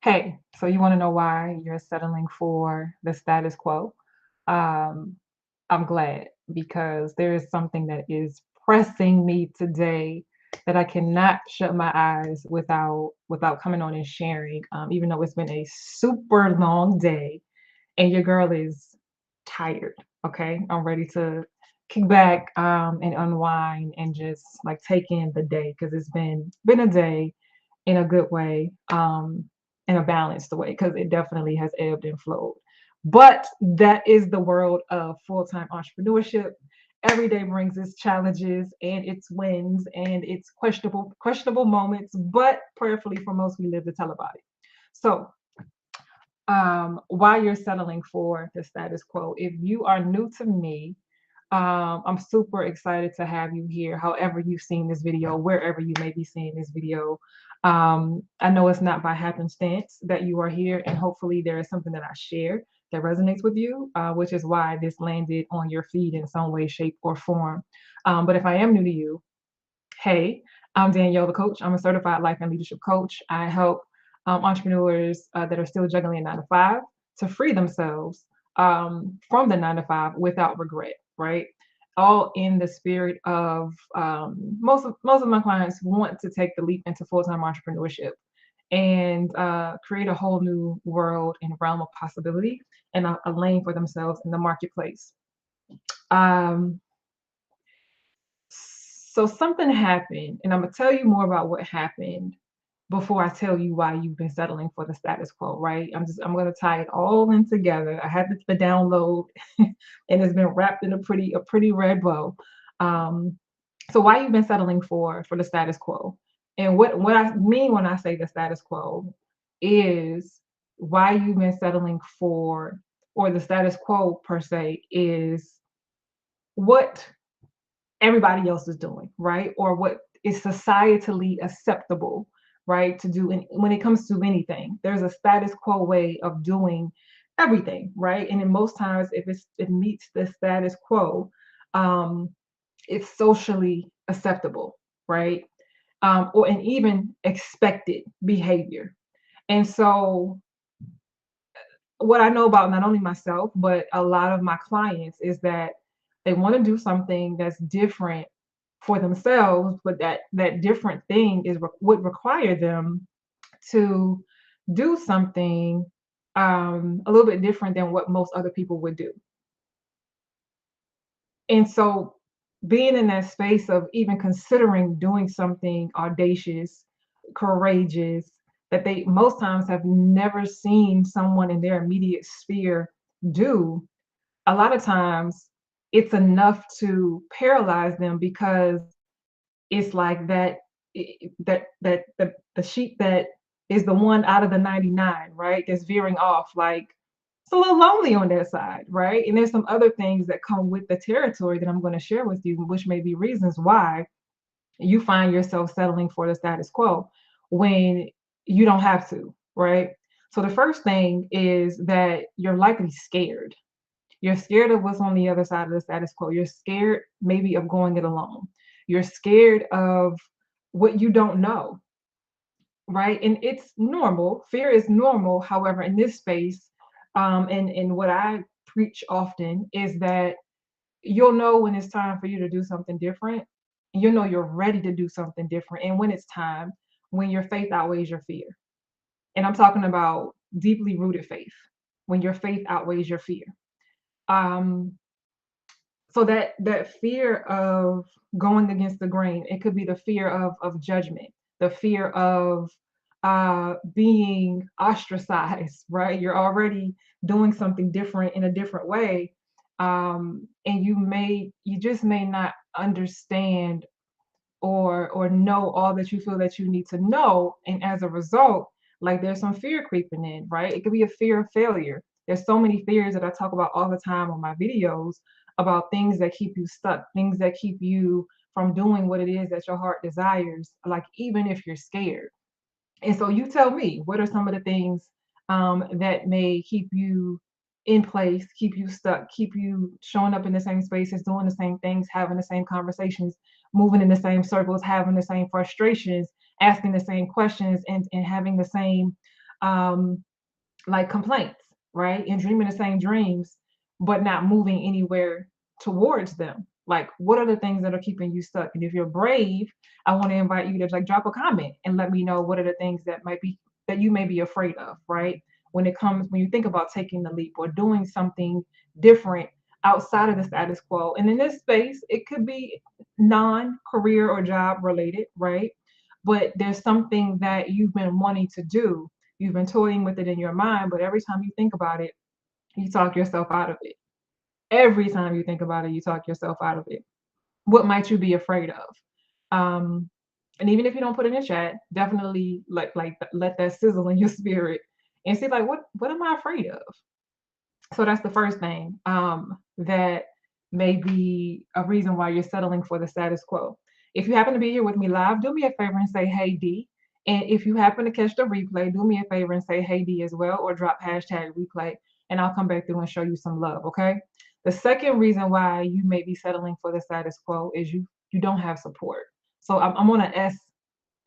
Hey, so you want to know why you're settling for the status quo? Um, I'm glad because there is something that is pressing me today that I cannot shut my eyes without coming on and sharing. Even though it's been a super long day and your girl is tired. Okay, I'm ready to kick back and unwind and just like take in the day because it's been a day in a good way, in a balanced way, because it definitely has ebbed and flowed. But that is the world of full-time entrepreneurship. Every day brings its challenges and its wins and its questionable moments, but prayerfully for most, we live to tell about it. So, while you're settling for the status quo, if you are new to me, I'm super excited to have you here. However, you've seen this video, wherever you may be seeing this video. I know it's not by happenstance that you are here, and hopefully, there is something that I share that resonates with you, which is why this landed on your feed in some way, shape, or form. But if I am new to you, hey, I'm Danielle, the coach. I'm a certified life and leadership coach. I help entrepreneurs that are still juggling a 9 to 5 to free themselves from the 9 to 5 without regret, right? All in the spirit of most of my clients want to take the leap into full time entrepreneurship and create a whole new world and realm of possibility and a lane for themselves in the marketplace. Um, so something happened, and I'm gonna tell you more about what happened before I tell you why you've been settling for the status quo, right? I'm gonna tie it all in together. I had the download, and it's been wrapped in a pretty red bow. Um, so why you've been settling for the status quo, and what I mean when I say the status quo is why you've been settling for, or the status quo per se is what everybody else is doing, right? Or what is societally acceptable, right? To do when it comes to anything. There's a status quo way of doing everything, right? And in most times, if it meets the status quo, um, it's socially acceptable, right? Or and even expected behavior. And so what I know about not only myself, but a lot of my clients is that they want to do something that's different for themselves, but that different thing would require them to do something a little bit different than what most other people would do. And so being in that space of even considering doing something audacious, courageous, that they most times have never seen someone in their immediate sphere do, a lot of times it's enough to paralyze them because it's like the sheep that is the one out of the 99, right? That's veering off, like it's a little lonely on that side, right? And there's some other things that come with the territory that I'm going to share with you, which may be reasons why you find yourself settling for the status quo when you don't have to, right? So the first thing is that you're likely scared. You're scared of what's on the other side of the status quo. You're scared maybe of going it alone. You're scared of what you don't know, right? And it's normal. Fear is normal. However, in this space, and what I preach often is that you'll know when it's time for you to do something different. And you'll know you're ready to do something different. And when it's time, when your faith outweighs your fear. And I'm talking about deeply rooted faith, when your faith outweighs your fear. Um, so that fear of going against the grain, it could be the fear of judgment, the fear of being ostracized, right? You're already doing something different in a different way, and you just may not understand or know all that you feel that you need to know, and as a result, like there's some fear creeping in, right? It could be a fear of failure. There's so many fears that I talk about all the time on my videos about things that keep you stuck, things that keep you from doing what it is that your heart desires, like even if you're scared. And so you tell me, what are some of the things that may keep you in place, keep you stuck, keep you showing up in the same spaces, doing the same things, having the same conversations, moving in the same circles, having the same frustrations, asking the same questions, and having the same um, like complaints, right? And dreaming the same dreams, but not moving anywhere towards them. Like, what are the things that are keeping you stuck? And if you're brave, I want to invite you to like drop a comment and let me know what are the things that might be that you may be afraid of, right? When you think about taking the leap or doing something different outside of the status quo. And in this space, it could be non-career or job related, right? But there's something that you've been wanting to do. You've been toying with it in your mind, but every time you think about it, you talk yourself out of it. Every time you think about it, you talk yourself out of it. What might you be afraid of? Um, and even if you don't put it in chat, definitely let that sizzle in your spirit and see like what am I afraid of? So that's the first thing that may be a reason why you're settling for the status quo. If you happen to be here with me live, do me a favor and say, hey, D. And if you happen to catch the replay, do me a favor and say, hey, D as well, or drop hashtag replay, and I'll come back through and show you some love, okay? The second reason why you may be settling for the status quo is you don't have support. So I'm on a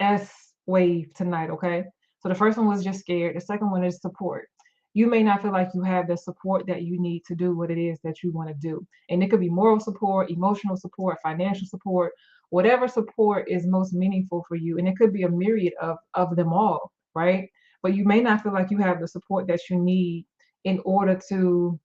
S wave tonight, okay? So the first one was just scared. The second one is support. You may not feel like you have the support that you need to do what it is that you want to do. And it could be moral support, emotional support, financial support, whatever support is most meaningful for you. And it could be a myriad of them all, right? But you may not feel like you have the support that you need in order to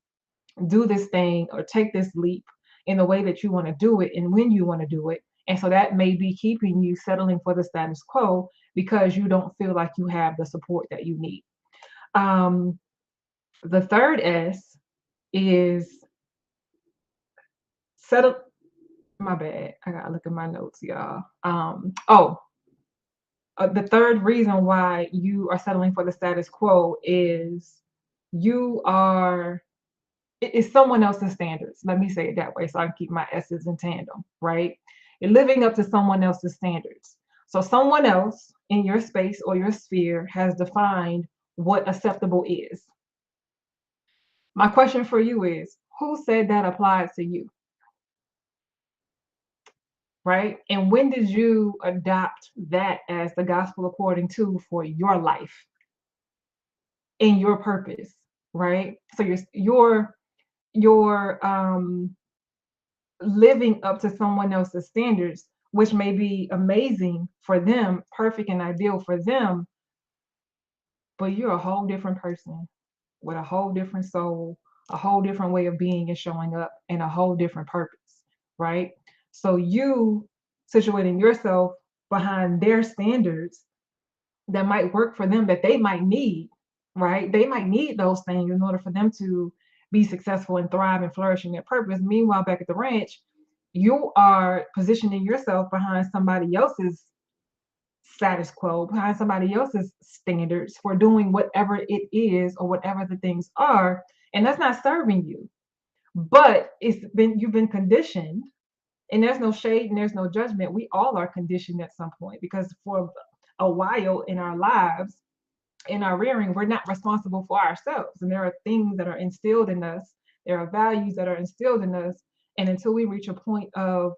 do this thing or take this leap in the way that you want to do it and when you want to do it. And so that may be keeping you settling for the status quo because you don't feel like you have the support that you need. Um, the third S is settle. My bad. I gotta look at my notes, y'all. The third reason why you are settling for the status quo is you are it's someone else's standards. Let me say it that way so I can keep my S's in tandem, right? You're living up to someone else's standards. So someone else in your space or your sphere has defined what acceptable is. My question for you is, who said that applied to you, right? And when did you adopt that as the gospel according to for your life and your purpose, right? So your living up to someone else's standards, which may be amazing for them, perfect and ideal for them, but you're a whole different person with a whole different soul, a whole different way of being and showing up, and a whole different purpose, right? So you situating yourself behind their standards that might work for them that they might need, right? They might need those things in order for them to be successful and thrive and flourish in their purpose. Meanwhile, back at the ranch, you are positioning yourself behind somebody else's status quo, behind somebody else's standards for doing whatever it is or whatever the things are. And that's not serving you. But you've been conditioned, and there's no shade and there's no judgment. We all are conditioned at some point because for a while in our lives, in our rearing, we're not responsible for ourselves. And there are things that are instilled in us. There are values that are instilled in us. And until we reach a point of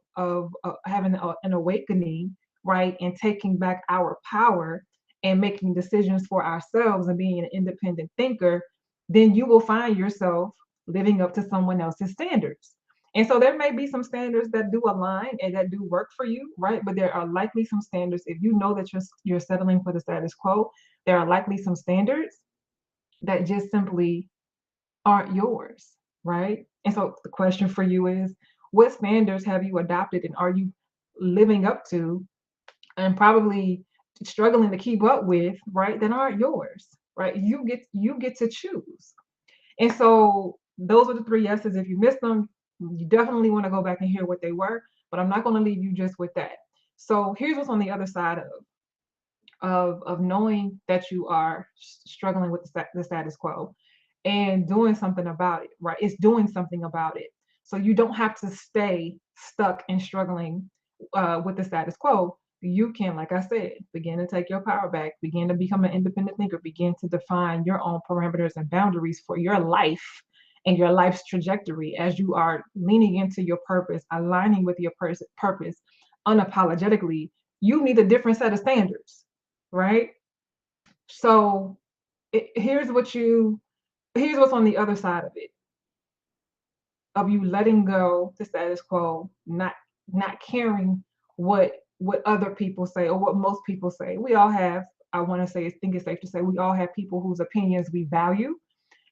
having an awakening, right, and taking back our power and making decisions for ourselves and being an independent thinker, then you will find yourself living up to someone else's standards. And so there may be some standards that do align and that do work for you, right? But there are likely some standards, if you know that you're settling for the status quo, there are likely some standards that just simply aren't yours, right? And so the question for you is, what standards have you adopted and are you living up to and probably struggling to keep up with, right? That aren't yours, right? You get to choose. And so those are the three yeses. If you missed them, you definitely want to go back and hear what they were, but I'm not going to leave you just with that. So here's what's on the other side of knowing that you are struggling with the status quo and doing something about it, right? It's doing something about it. So you don't have to stay stuck and struggling with the status quo. You can, like I said, begin to take your power back, begin to become an independent thinker, begin to define your own parameters and boundaries for your life and your life's trajectory as you are leaning into your purpose, aligning with your purpose unapologetically. You need a different set of standards, right? So here's here's what's on the other side of it, of you letting go the status quo, not caring what other people say or what most people say. We all have, I want to say, I think it's safe to say we all have people whose opinions we value.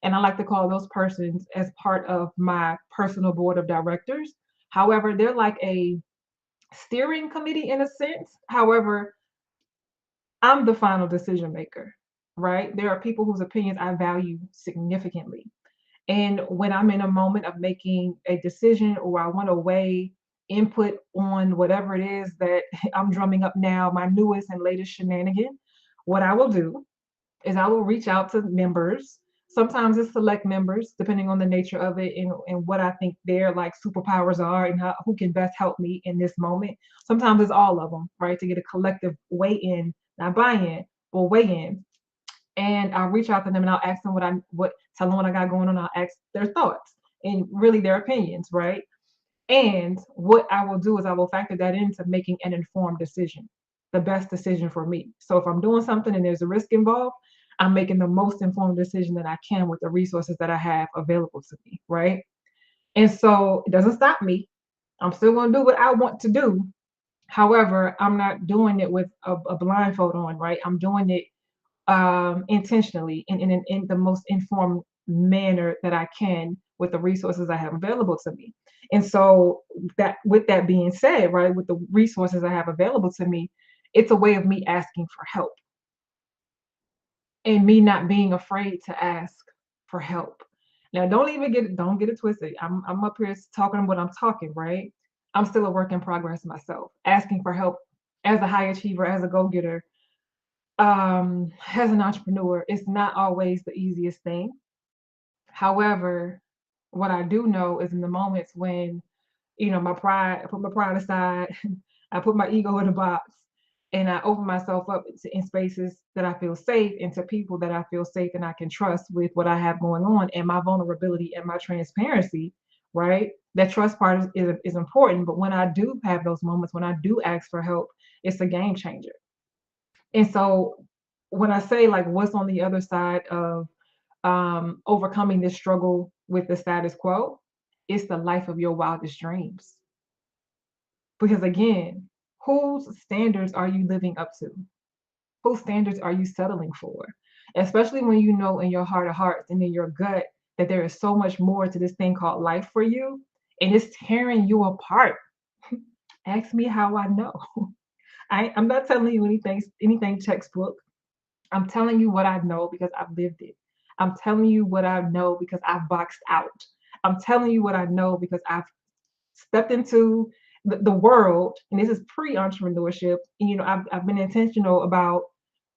And I like to call those persons as part of my personal board of directors. However, they're like a steering committee in a sense. However, I'm the final decision maker, right? There are people whose opinions I value significantly. And when I'm in a moment of making a decision or I want to weigh input on whatever it is that I'm drumming up now, my newest and latest shenanigan, what I will do is I will reach out to members. Sometimes it's select members, depending on the nature of it and what I think their like superpowers are and who can best help me in this moment. Sometimes it's all of them, right? To get a collective weigh in, not buy in, but weigh in. And I'll reach out to them and I'll ask them tell them what I got going on. I'll ask their thoughts and really their opinions, right? And what I will do is I will factor that into making an informed decision, the best decision for me. So if I'm doing something and there's a risk involved, I'm making the most informed decision that I can with the resources that I have available to me, right? And so it doesn't stop me. I'm still going to do what I want to do. However, I'm not doing it with a blindfold on, right? I'm doing it intentionally in the most informed manner that I can with the resources I have available to me. And so that with that being said, right, with the resources I have available to me, it's a way of me asking for help and me not being afraid to ask for help. Now, don't get it twisted. I'm up here talking what I'm talking, right? I'm still a work in progress myself. Asking for help as a high achiever, as a go-getter, as an entrepreneur, it's not always the easiest thing. However, what I do know is in the moments when, my pride, I put my pride aside, I put my ego in a box, and I open myself up in spaces that I feel safe and to people that I feel safe and I can trust with what I have going on and my vulnerability and my transparency, right? That trust part is important. But when I do have those moments, when I do ask for help, it's a game changer. And so when I say like what's on the other side of overcoming this struggle with the status quo, it's the life of your wildest dreams. Because again, whose standards are you living up to? Whose standards are you settling for? Especially when you know in your heart of hearts and in your gut that there is so much more to this thing called life for you and it's tearing you apart. Ask me how I know. I'm not telling you anything textbook. I'm telling you what I know because I've lived it. I'm telling you what I know because I've boxed out. I'm telling you what I know because I've stepped into the world, and this is pre-entrepreneurship. And, I've been intentional about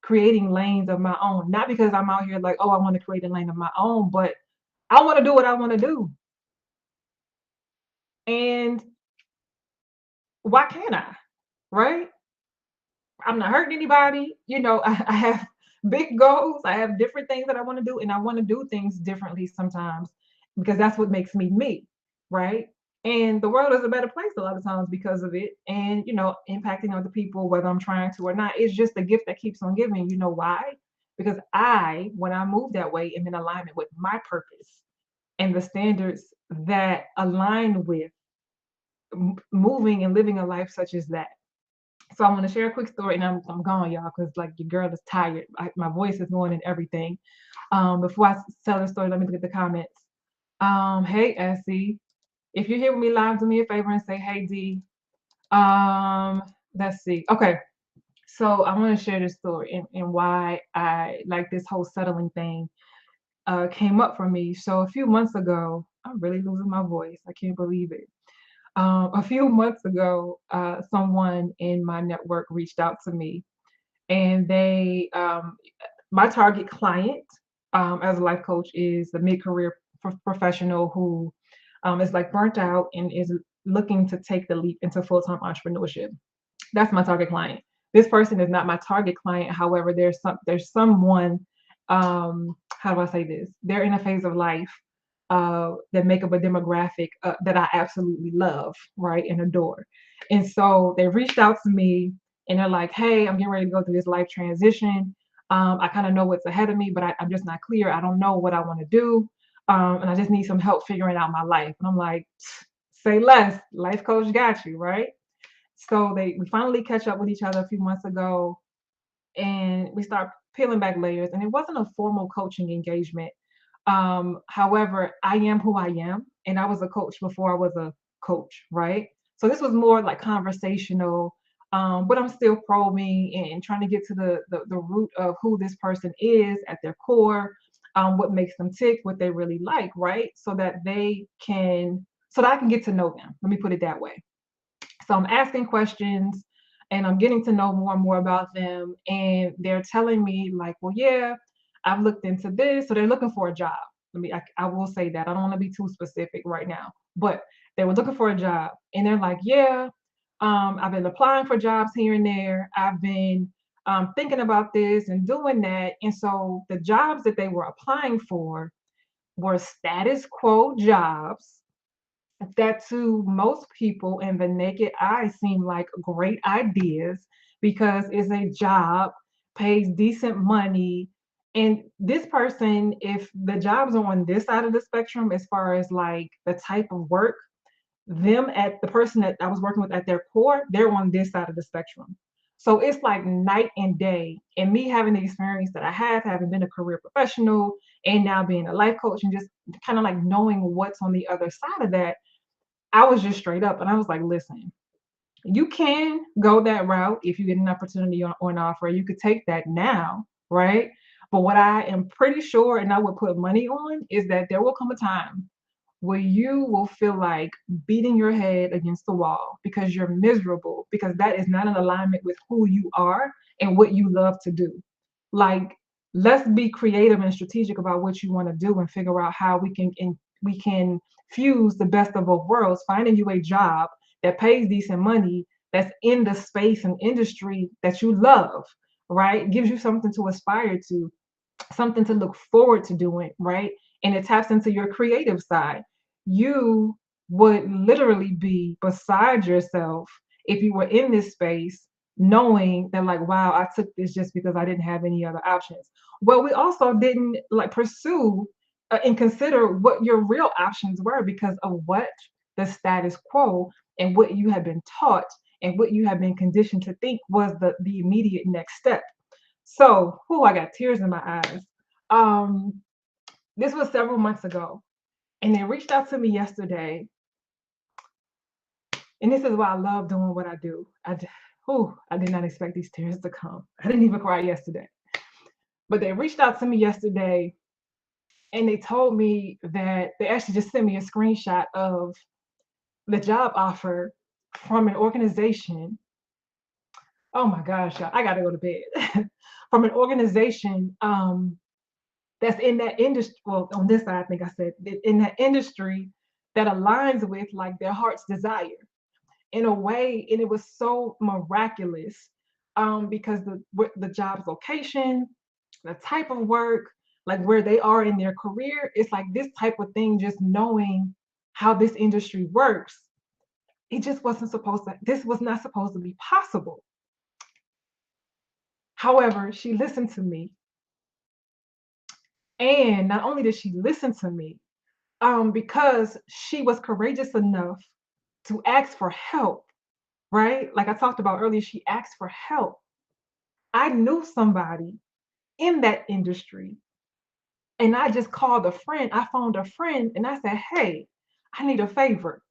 creating lanes of my own, not because I'm out here like, oh, I want to create a lane of my own, but I want to do what I want to do. And why can't I? Right? I'm not hurting anybody. I have big goals. I have different things that I want to do, and I want to do things differently sometimes because that's what makes me me, right? And the world is a better place a lot of times because of it. And impacting other people, whether I'm trying to or not, it's just a gift that keeps on giving. You know why? Because when I move that way, am in alignment with my purpose and the standards that align with moving and living a life such as that. So I'm gonna share a quick story, and I'm gone, y'all, because like your girl is tired. My voice is going and everything. Before I tell the story, let me look at the comments. Hey Essie, if you're here with me live, do me a favor and say hey D. Let's see. Okay, so I want to share this story and why I like this whole settling thing came up for me. So a few months ago, I'm really losing my voice. I can't believe it. A few months ago, someone in my network reached out to me, and my target client as a life coach is a mid-career professional who is like burnt out and is looking to take the leap into full-time entrepreneurship. That's my target client. This person is not my target client. However, there's someone, how do I say this? They're in a phase of life that make up a demographic that I absolutely love, right, and adore. And so they reached out to me and they're like, hey, I'm getting ready to go through this life transition. I kind of know what's ahead of me, but I'm just not clear. I don't know what I want to do. And I just need some help figuring out my life. And I'm like, say less. Life coach got you, right? So we finally catch up with each other a few months ago, and we start peeling back layers. And it wasn't a formal coaching engagement. However, I am who I am, and I was a coach before I was a coach, right? So this was more like conversational, but I'm still probing and trying to get to the root of who this person is at their core, what makes them tick, what they really like, right? So that I can get to know them. Let me put it that way. So I'm asking questions and I'm getting to know more and more about them. And they're telling me, like, well, yeah, I've looked into this. So they're looking for a job. I will say that. I don't want to be too specific right now, but they were looking for a job. And they're like, yeah, I've been applying for jobs here and there. I've been thinking about this and doing that. And so the jobs that they were applying for were status quo jobs that to most people in the naked eye seem like great ideas because it's a job, pays decent money. And this person, if the jobs are on this side of the spectrum, as far as like the type of work, them at the person that I was working with at their core, they're on this side of the spectrum. So it's like night and day. And me having the experience that I have, having been a career professional and now being a life coach and just kind of like knowing what's on the other side of that, I was just straight up and I was like, listen, you can go that route if you get an opportunity or an offer. You could take that now, right? But what I am pretty sure, and I would put money on, is that there will come a time where you will feel like beating your head against the wall because you're miserable, because that is not in alignment with who you are and what you love to do. Like, let's be creative and strategic about what you want to do and figure out how we can fuse the best of both worlds, finding you a job that pays decent money, that's in the space and industry that you love, right? Gives you something to aspire to, something to look forward to doing, right? And it taps into your creative side. You would literally be beside yourself if you were in this space knowing that, like, wow, I took this just because I didn't have any other options. Well, we also didn't like pursue and consider what your real options were because of what the status quo and what you had been taught and what you have been conditioned to think was the immediate next step. So, who I got tears in my eyes. Um, this was several months ago, and they reached out to me yesterday, and this is why I love doing what I do. I did not expect these tears to come. I didn't even cry yesterday, but they reached out to me yesterday, and they told me that they actually just sent me a screenshot of the job offer from an organization. Oh my gosh, y'all, I got to go to bed. From an organization that's in that industry. Well, on this side, I think I said in that industry that aligns with like their heart's desire in a way, and it was so miraculous because the job's location, the type of work, like where they are in their career, it's like this type of thing. Just knowing how this industry works, it just wasn't supposed to. This was not supposed to be possible. However, she listened to me, and not only did she listen to me, because she was courageous enough to ask for help, right? Like I talked about earlier, she asked for help. I knew somebody in that industry, and I just called a friend. I phoned a friend and I said, hey, I need a favor.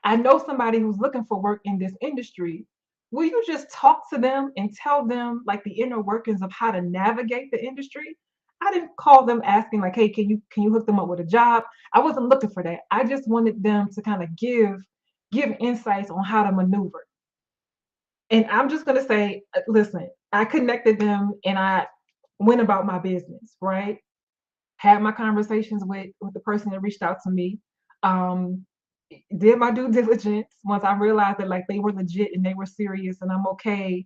I know somebody who's looking for work in this industry. Will you just talk to them and tell them like the inner workings of how to navigate the industry? I didn't call them asking like, hey, can you hook them up with a job? I wasn't looking for that. I just wanted them to kind of give insights on how to maneuver. And I'm just gonna say, listen, I connected them and I went about my business, right? Had my conversations with the person that reached out to me. Um, did my due diligence once I realized that like they were legit and they were serious and I'm okay,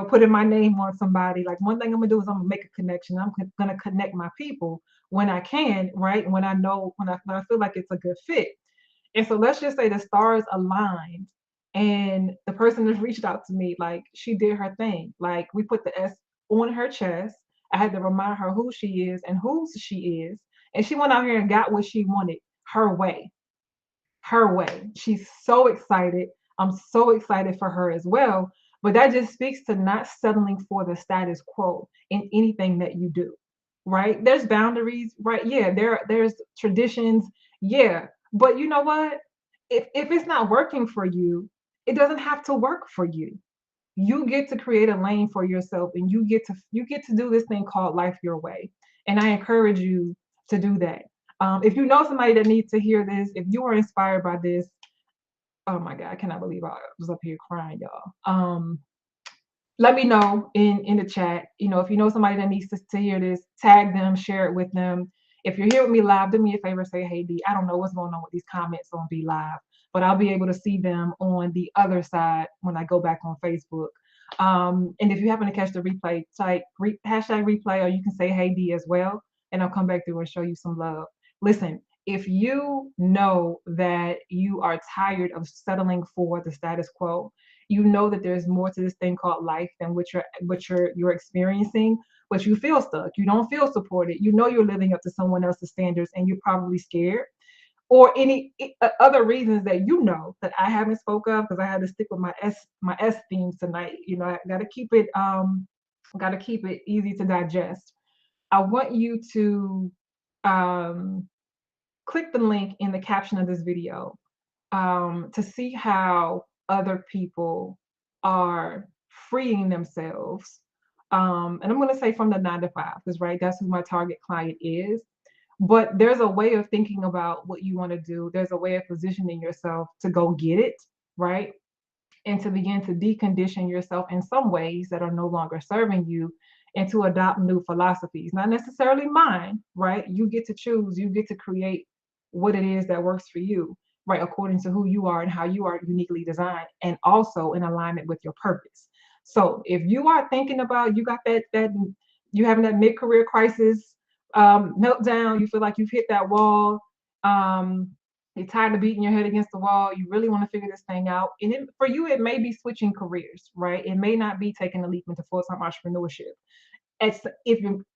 putting my name on somebody. Like one thing I'm gonna do is I'm gonna make a connection. Gonna connect my people when I can, right? When I know when I feel like it's a good fit. And so let's just say the stars aligned and the person that reached out to me, like she did her thing. Like we put the on her chest. I had to remind her who she is and whose she is. And she went out here and got what she wanted her way, her way. She's so excited. I'm so excited for her as well. But that just speaks to not settling for the status quo in anything that you do, right? There's boundaries, right? Yeah, there's traditions, yeah. But you know what? If it's not working for you, it doesn't have to work for you. You get to create a lane for yourself, and you get to do this thing called life your way. And I encourage you to do that. If you know somebody that needs to hear this, if you are inspired by this, oh my God, I cannot believe I was up here crying, y'all. Let me know in the chat. If you know somebody that needs to hear this, tag them, share it with them. If you're here with me live, do me a favor, say hey D. I don't know what's going on with these comments on Be Live, but I'll be able to see them on the other side when I go back on Facebook. And if you happen to catch the replay, type hashtag replay, or you can say hey D as well, and I'll come back through and show you some love. Listen, if you know that you are tired of settling for the status quo, you know that there's more to this thing called life than what you're experiencing, but you feel stuck, you don't feel supported, you're living up to someone else's standards, and you're probably scared, or any other reasons that that I haven't spoke of, because I had to stick with my S themes tonight. I gotta keep it easy to digest. I want you to um click the link in the caption of this video, to see how other people are freeing themselves. And I'm going to say from the 9 to 5, because right, that's who my target client is. But there's a way of thinking about what you want to do. There's a way of positioning yourself to go get it, right? And to begin to decondition yourself in some ways that are no longer serving you, and to adopt new philosophies, not necessarily mine, right? You get to choose, you get to create what it is that works for you, right? According to who you are and how you are uniquely designed, and also in alignment with your purpose. So if you are thinking about, you got that you having that mid-career crisis, meltdown, you feel like you've hit that wall, um, you're tired of beating your head against the wall, you really want to figure this thing out. And for you, it may be switching careers, right? It may not be taking a leap into full-time entrepreneurship. If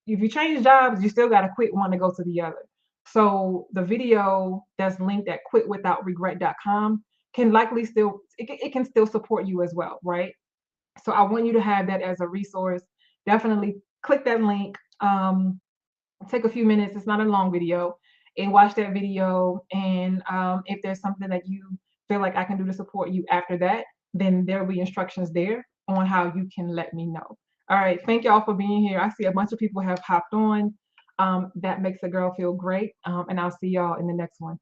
you change jobs, you still got to quit one to go to the other. So the video that's linked at quitwithoutregret.com can likely still, it can still support you as well, right? So I want you to have that as a resource. Definitely click that link. Take a few minutes, it's not a long video, and watch that video. And if there's something that you feel like I can do to support you after that, then there'll be instructions there on how you can let me know. All right, thank y'all for being here. I see a bunch of people have hopped on. That makes a girl feel great. And I'll see y'all in the next one.